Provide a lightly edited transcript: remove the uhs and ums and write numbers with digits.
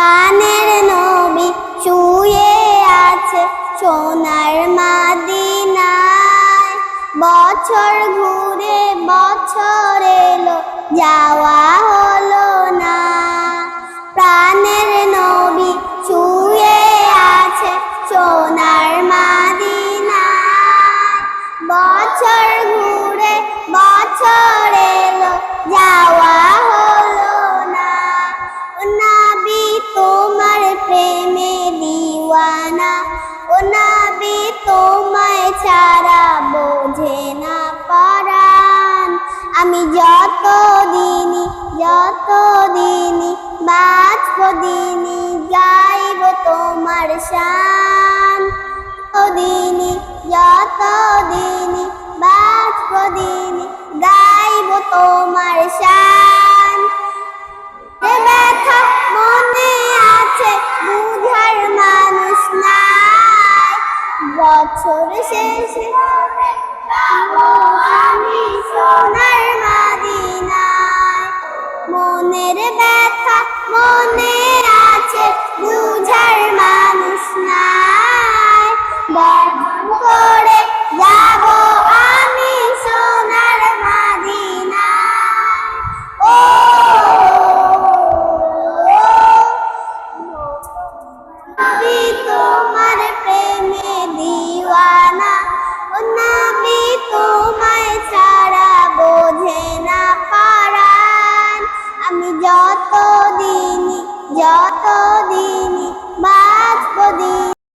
প্রাণের নবী শুয়ে আছে সোনার মদিনায়। বছর ঘুরে বছর এলো, যাওয়া হলো না। প্রাণের নবী শুয়ে আছে সোনার মদিনায়। বছর ঘুরে বছর এলো, যাওয়া হলো না। ও নবী তোমার প্রেমে দিওয়ানা, ও নবী তোমায় ছাড়া বোঝে না পরাণ। আমি যতদিনই বাঁচব দিনই গাইব তোমার শান। যতদিনই বাঁচব দিনই গাইব তোমার শান। ব্যথা মনে আছে বুঝার মানুষ নাই, বছর শেষে আমি সোনার মদিনায়। মনের ব্যথা মনে